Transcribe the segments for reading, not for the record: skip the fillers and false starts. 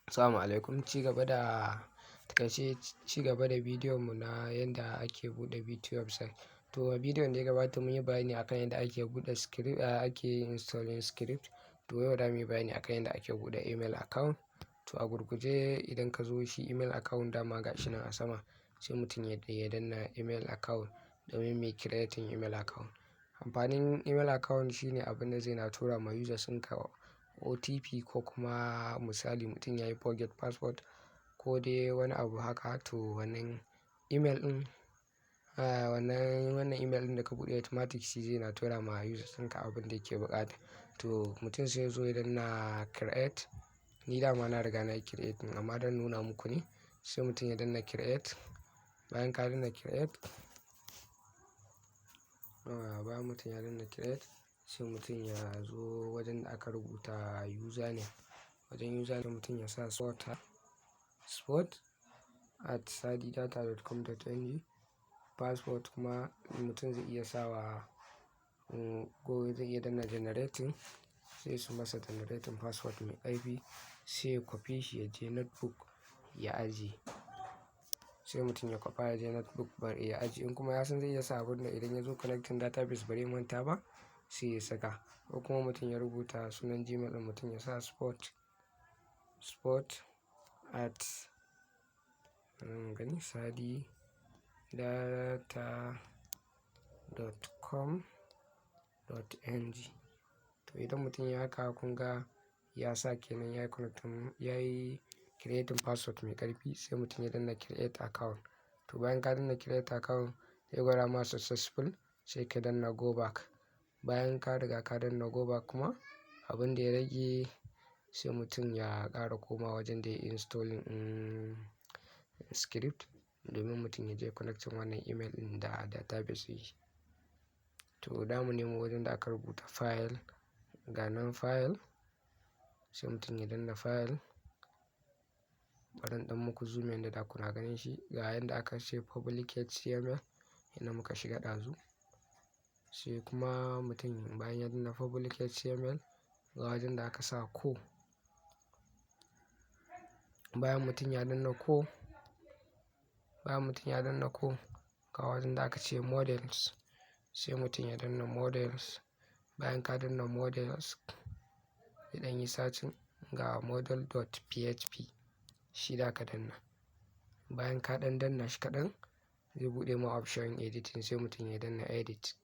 Assalamu alaikum. Ci gaba da bidiyon mu na yadda ake buɗe Vtu website. To a bidiyon da ya gabata mun yi bayani akan yadda ake buɗe script, ake installing script. To yau da mu yi bayani akan yadda ake buɗe email account. To a gurguje idan ka zo shi email account dama ga shi nan a sama, sai mutum ya danna email account domin mai creating email account. Amfanin email account shine abin da zai na tura ma users ɗinka OTP ko kuma misali mutum ya yi forget password ko dai wani abu haka. To wannan email ɗin, wannan email ɗin da ka buɗe automatic shi zai na tura ma users ɗinka abin da yake buƙata. To mutum sai ya zo ya danna create. Ni dama na riga na yi create amma don nuna muku ne, sai mutum ya danna create. Bayan ka danna create, bayan mutum ya danna create, sai mutum ya zo wajen da aka rubuta username. Wajen username mutum ya sa sport@sadidata.com.ng. Password kuma mutum zai iya sawa, zai iya danna generating, sai su masa generating password mai ƙarfi, sai ya copy shi ya je notebook ya ajiye. Sai mutum ya kwafa ya je notebook ya ajiye. In kuma ya san zai iya sa abin da idan ya zo connecting database bare manta ba, sai ya saka. Ko kuma mutum ya rubuta sunan Gmail ɗin mutum ya sa sport@sadidata.com.ng. To idan mutum ya haka kun ga ya sa kenan ya yi creating password mai ƙarfi, sai mutum ya danna create account. To bayan ka danna create account zai gwada ma successful, sai ka danna go back. Bayan ka riga ka danna go back kuma abin da ya rage sai mutum ya ƙara komawa wajen da ya yi installing script domin mutum ya je connecting wannan email ɗin da database yi. To da mu nemo wajen da aka rubuta file, ga nan file, sai mutum ya danna file. Bari in ɗan muku zoom yanda da kuna ganin shi. Ga yanda aka ce public HTML inda muka shiga ɗazu. Sai kuma mutum bayan ya danna public HTML ga wajen da aka sa ko. Bayan mutum ya danna ko, ga wajen da aka ce models, sai mutum ya danna models. Bayan ka danna models, zai ɗan yi searching ga model.php shi da ka danna. Bayan ka ɗan danna shi kaɗan, zai buɗe ma option editing, sai mutum ya danna edit.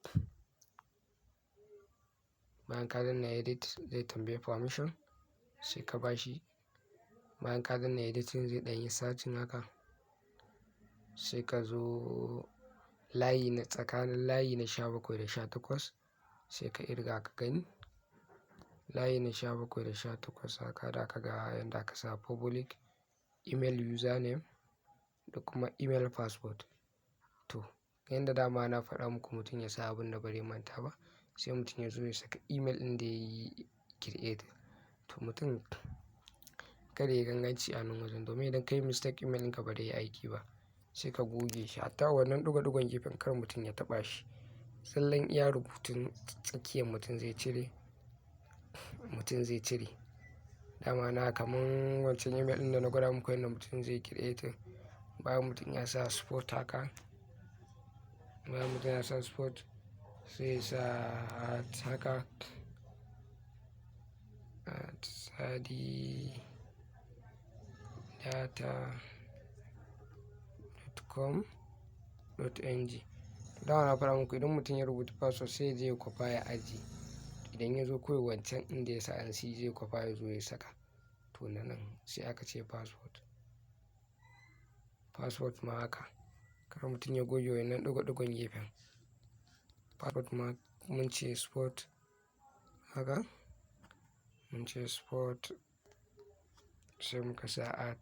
Bayan ka danna edit zai tambaye permission, sai ka ba shi. Bayan ka danna editing zai ɗan yi searching haka, sai ka zo tsakanin layi na 17 da 18, sai ka irga ka gani. Layi na 17 da 18 haka da ka ga yanda aka sa public email username da kuma email password. To yanda dama na faɗa muku mutum ya sa abin da bare manta ba, sai mutum ya zo ya saka email ɗin da ya yi create. To mutum kada ya ganganci a nan wajen domin idan ka yi mistake email ɗinka ba zai yi aiki ba, sai ka goge shi. Hatta wannan ɗigo-ɗigon gefen kar mutum ya taɓa shi. Tsallen iya rubutun tsakiyar mutum zai cire. Dama na kaman wancan email ɗin da na gwada muku yanda mutum zai create. Bayan mutum ya sa sport haka, sai ya sa haka sadidata.com.ng. Dama na faɗa muku idan mutum ya rubuta password sai ya je ya kwafa ya ajiye. Idan ya zo kawai wancan inda ya sa shi zai kwafa ya zo ya saka. To nan sai aka ce password ma haka. Kar mutum ya goge wannan ɗigo-ɗigon gefen. Password ma mun ce sport haka. Mun ce sport sai muka sa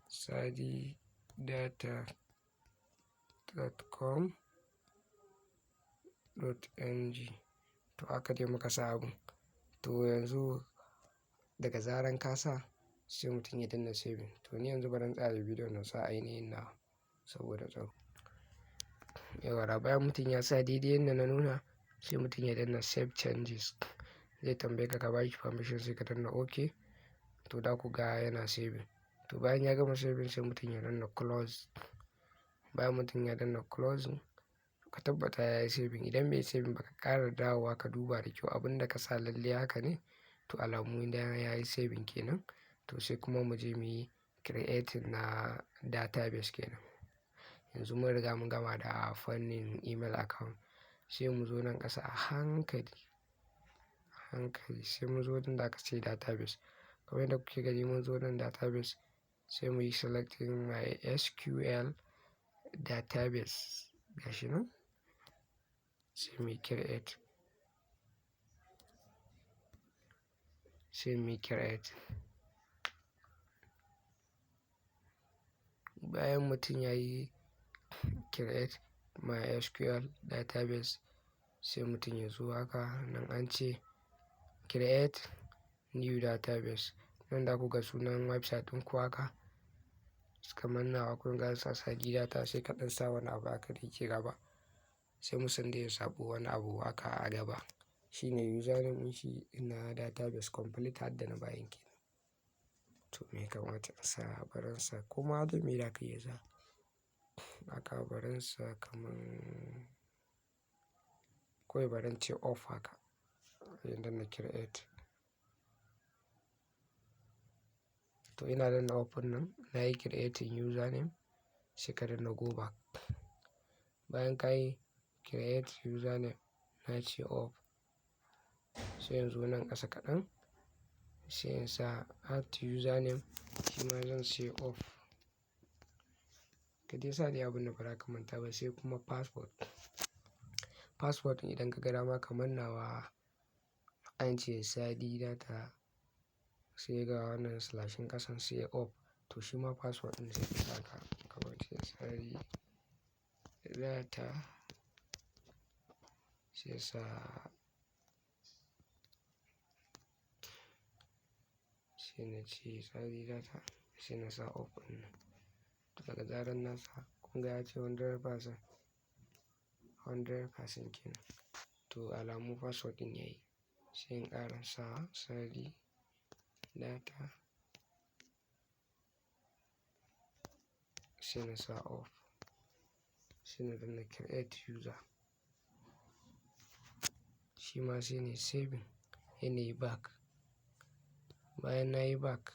@sadidata.com.ng. To haka dai muka sa abun. To yanzu daga zaran ka sa, sai mutum ya danna saving. To ni yanzu bari in tsaya da bidiyon na sa ainihin nawa saboda tsaro. Yauwa bayan mutum ya sa daidai yanda na nuna, sai mutum ya danna save changes. Zai tambaye ka ka ba shi permission sai ka danna OK. to da ku ga yana saving. To bayan ya gama saving sai mutum ya danna close. Bayan mutum ya danna closing, ka tabbata ya yi saving. Idan bai saving ba ka ƙara dawowa ka duba da kyau abin da ka sa lalle haka ne, to alamu idan ya yi saving kenan. To sai kuma mu je mu yi creating na database kenan. Yanzu mun riga mun gama da fannin email account. Sai mu zo nan ƙasa a hankali sai mu zo nan da aka ce database. Kamar yadda kuke gani mun zo nan database sai mu yi selecting my SQL database gashi nan sai mu yi create. Bayan mutum ya yi create my SQL database sai mutum ya zo haka nan an ce create new database. Nan da ku ga sunan website ɗin ku haka kamar nawa kun ga sa SADI DATA sai ka ɗan sa wani abu haka da yake gaba sai mu san da ya sabo wani abu haka a gaba. Shine username ɗin shi na database complete har da na bayan kenan. To me kamata in sa barinsa kuma da me da ka iya sa haka barinsa kaman kawai barin ce off haka idan na create. To ina danna off nan na yi creating username sai ka danna go back. Bayan ka yi create username na ce off sai yanzu nan ƙasa kaɗan sai in sa add username shi ma zan ce off. Ka dai sa dai abin da ba za ka manta ba. Sai kuma password idan ka ga dama kamar nawa an ce SADI DATA sai ga wannan slashin ƙasan sai off. To shi ma password ɗin sai ka saka kamar ce SADI DATA sai sa sai na ce SADI DATA sai na sa off ɗin nan. To daga zarar na sa kun ga ya ce 100% kenan. To alamu password ɗin yayi sai in ƙara sa SADI DATA sai na sa off sai na danna create user. Shi ma sai ne saving yana yi back. Bayan na yi back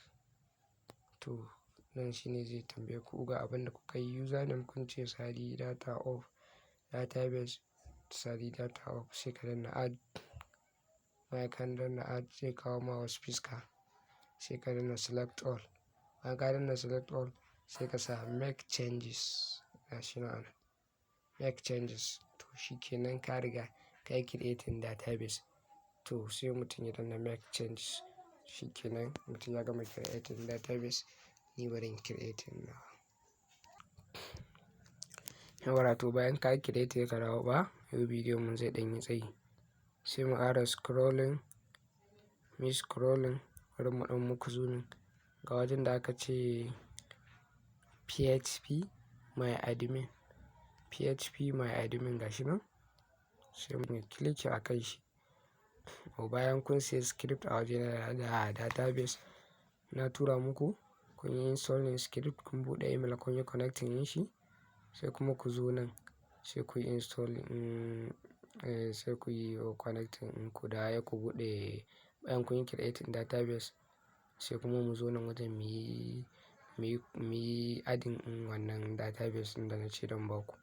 to nan shine zai tambaye ku ga abin da kuka yi username kun ce SADI DATA off database SADI DATA off sai ka danna add. Bayan ka danna add sai kawo ma wasu fiska sai ka danna select all. Bayan ka danna select all sai ka sa make changes gashi nan make changes. To shi kenan ka riga ka yi creating database. To sai mutum ya danna make changes. Shi kenan mutum ya gama creating database. Ni barin creating na yawwa. To bayan ka yi creating ka dawo ba yau bidiyon mun zai ɗan yi tsayi sai mu ƙara scrolling bari mu ɗan muku zooming ga wajen da aka ce PHP my admin gashi nan sai mu click a kan shi. Bayan kun sai script a waje da database na tura muku kun yi installing script kun buɗe email kun yi connecting yin shi sai kuma ku zo nan sai ku yi installing sai ku yi connecting ku da ya ku buɗe. Bayan kun yi creating database sai kuma mu zo nan wajen mu yi adding wannan database ɗin da na ce don baku.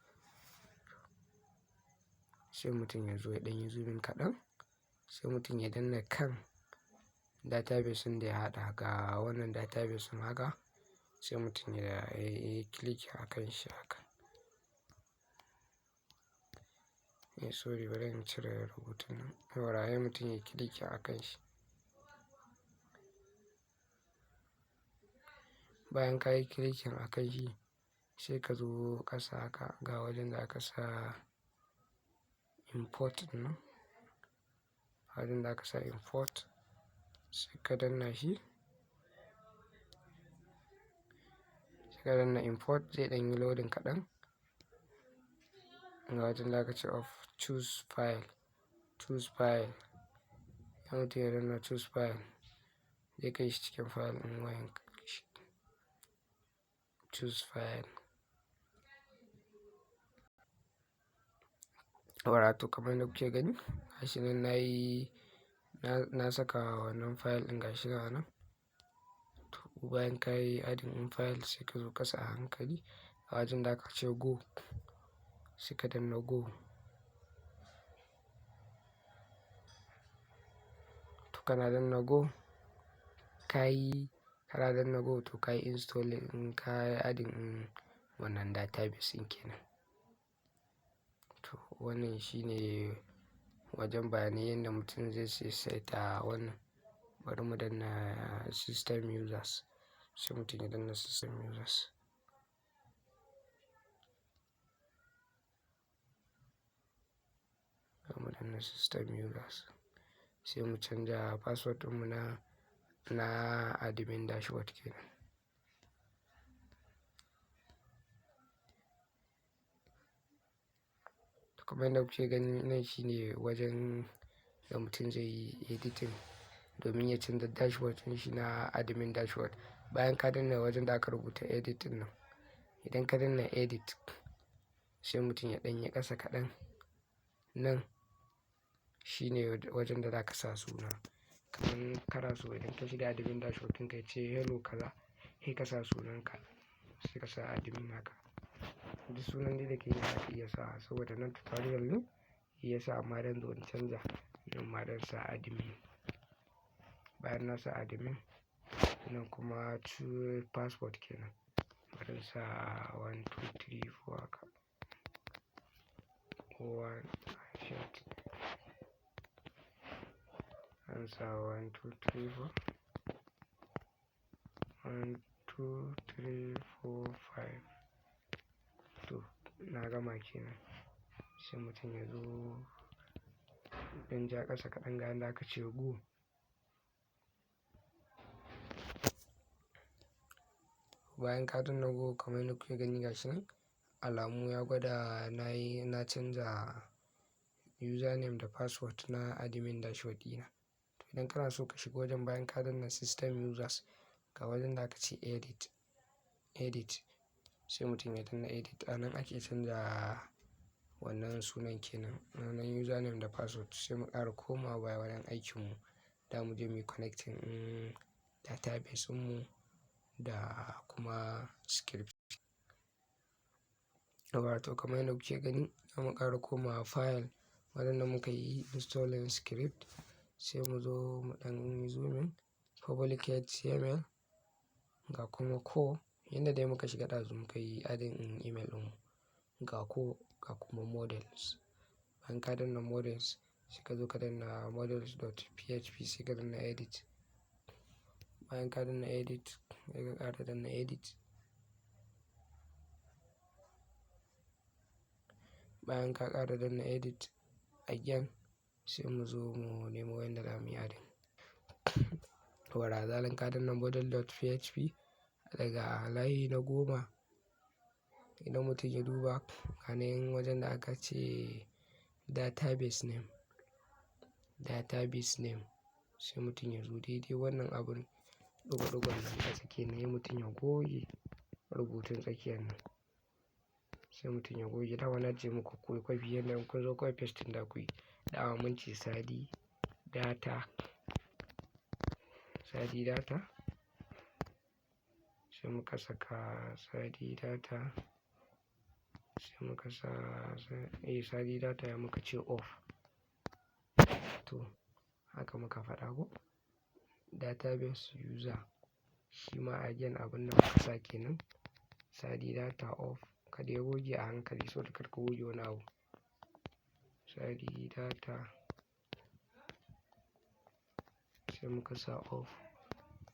Sai mutum ya zo ya ɗan yi zooming kaɗan sai mutum ya danna kan database ɗin da ya haɗa ga wannan database ɗin haka sai mutum ya yi click a kan shi haka. Sorry bari in cire rubutun nan. Yawwa sai mutum ya click a kan shi. Bayan ka yi clicking a kan shi sai ka zo ƙasa haka ga wajen da aka sa import nan. Wajen da aka sa import sai ka danna shi. Sai ka danna import zai ɗan yi loading kaɗan. Ga wajen da aka ce of choose file. Yan mutum ya danna choose file zai kai shi cikin file ɗin wayan. Choose file. To kamar yadda kuke gani gashi nan na saka wannan file ɗin gashi nan. To bayan ka yi adding in file sai ka zo ƙasa a hankali a wajen da aka ce go, sai ka danna go. To kana danna go to ka yi installing in ka yi adding in wannan database ɗin kenan. To wannan shine wajen bayanai yadda mutum zai saita wannan. Bari mu danna system users, sai mutum ya danna system users. Bari mu danna system users, sai mu canja password ɗinmu na admin dashboard kenan. To kamar yadda kuke gani nan shine wajen da mutum zai yi editing domin ya canza dashboard ɗin shi na admin dashboard. Bayan ka danna wajen da aka rubuta edit ɗin nan, idan ka danna edit sai mutum ya ɗanyi ƙasa kaɗan. Nan shine wajen da za ka sa suna. Kamar kana so idan ka shiga admin dashboard ɗin ka ce hello kaza, sai ka sa sunanka, sai ka sa admin naka. Duk sunan da ke yi za ka iya sawa saboda nan tutorial ne ya sa, amma dan zo in canja nan ma dan sa admin. Bayan na sa admin nan kuma to passport kenan. Bari sa 1 2 3 4 haka. 1 shit. An sa 1 2 3 4. 1 2 3 4 5. To na gama kenan. Sai mutum ya zo ɗan ja ƙasa kaɗan ga yanda aka ce go. Bayan ka danna go kamar yadda kuke gani gashi nan alamu ya gwada na canza username da password na admin dashboard ɗina. To idan kana so ka shiga wajen bayan ka danna system users ga wajen da aka ce edit sai mutum ya danna edit. A nan ake canza wannan sunan kenan, wannan username da password. Sai mu ƙara komawa baya wajen aikinmu da mu je mu connecting database ɗinmu da kuma script. To kamar yadda kuke gani za mu ƙara komawa file wajen da muka yi installing script, sai mu zo mu ɗan zoom public HTML ga kuma core yadda dai muka shiga ɗazu muka yi adding in email ɗinmu ga core ga kuma models. Bayan ka danna models sai ka zo ka danna models.php sai ka danna edit. Bayan ka danna edit sai ka ƙara danna edit. Bayan ka ƙara danna edit again sai mu zo mu nemo yadda za mu yi adding. Zalin ka danna model.php daga layi na 10 idan mutum ya duba ganin wajen da aka ce database name sai mutum ya zo daidai wannan abun ɗigo-ɗigon nan a tsakiya ne mutum ya goge rubutun tsakiyar nan. Sai mutum ya goge. Dama na ce muku ku yi kwafi yadda in kun zo kawai pasting da ku yi. Dama mun ce SADI DATA. SADI DATA. Sai muka saka SADI DATA. Sai muka sa SADI DATA ya muka ce off. To haka muka faɗa ko database user shi ma again abin da muka sa kenan SADI DATA off. Kada ya goge a hankali saboda kar ka goge wani abu. SADI DATA sai muka sa off.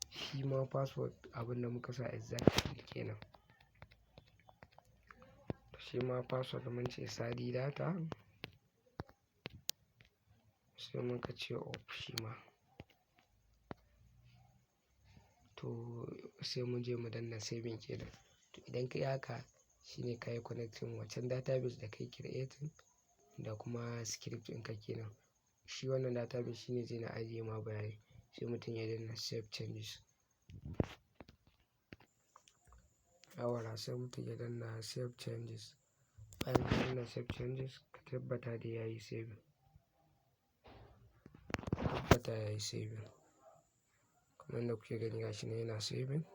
Shi ma password abin da muka sa exactly kenan. Shi ma password mun ce SADI DATA sai muka ce off shi ma. To sai mu je mu danna saving kenan. To idan ka yi haka shine ka yi connecting wancan database da kai creating da kuma script ɗinka kenan. Shi wannan database shine zai na ajiye ma bayanai. sai mutum ya danna save changes. Yawwa sai mutum ya danna save changes. Bayan ka danna save changes ka tabbata da yayi saving. Tabbata yayi saving. Kamar yadda kuke gani gashi nan yana saving.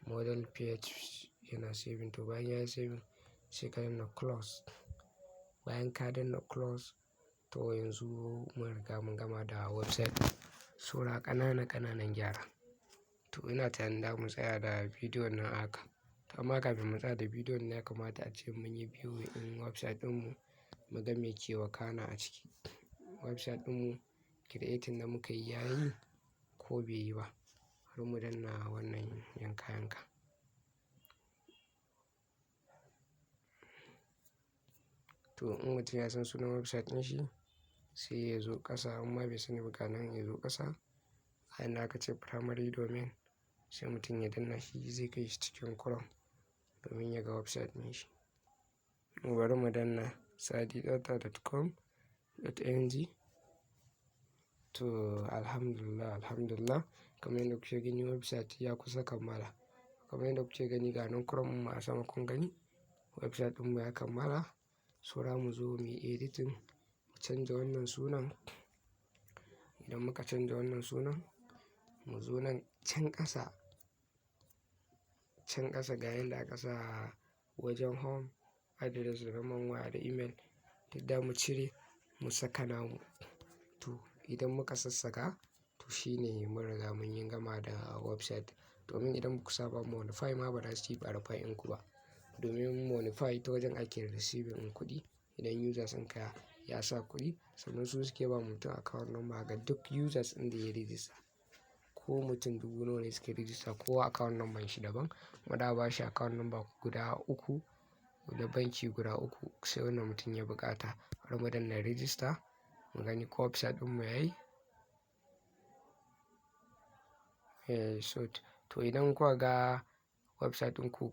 Model page yana saving. To bayan yayi saving sai ka danna close. Bayan ka danna close to yanzu mun riga mun gama da website. Saura ƙananan gyara. To ina tunanin da mu tsaya da bidiyon nan haka. To amma kafin mu tsaya da bidiyon nan ya kamata a ce mun yi biyu in website ɗinmu mu ga me ke wakana a ciki. Website ɗinmu creating da muka yi yayi ko bai yi ba. Bari mu danna wannan yanka. To in mutum ya san sunan website ɗin shi sai ya zo ƙasa, amma bai sani ba nan ya zo ƙasa. A inda aka ce primary domain sai mutum ya danna shi zai kai shi cikin Chrome domin ya ga website ɗin shi. Bari mu danna sadidata.com.ng. To alhamdulillah kamar yadda kuke gani website ya kusa kammala. Kamar yadda kuke gani ga nan Chrome mu a sama kun gani website ɗinmu ya kammala. Saura mu zo mu yi editing, mu canja wannan sunan. Idan muka canja wannan sunan mu zo nan can ƙasa ga yanda aka sa wajen home, address da lambar waya da email duk da mu cire mu saka namu. To idan muka sassaka to shine mun riga mun yi gama da website. Domin idan ba ku saba modify ma ba za su yi verify ɗinku ba. Domin modify ta wajen ake receiving ɗin kuɗi idan users ɗinka ya sa kuɗi sannan su suke ba mutum account number ga duk users ɗin da ya register. Ko mutum 1000 ne suke register kowa account number shi daban. Kuma da ba shi account number guda 3 da banki guda 3 sai wannan mutum ya buƙata. Bari mu danna register mu gani ko website ɗinmu yayi. To idan kuka ga website ɗinku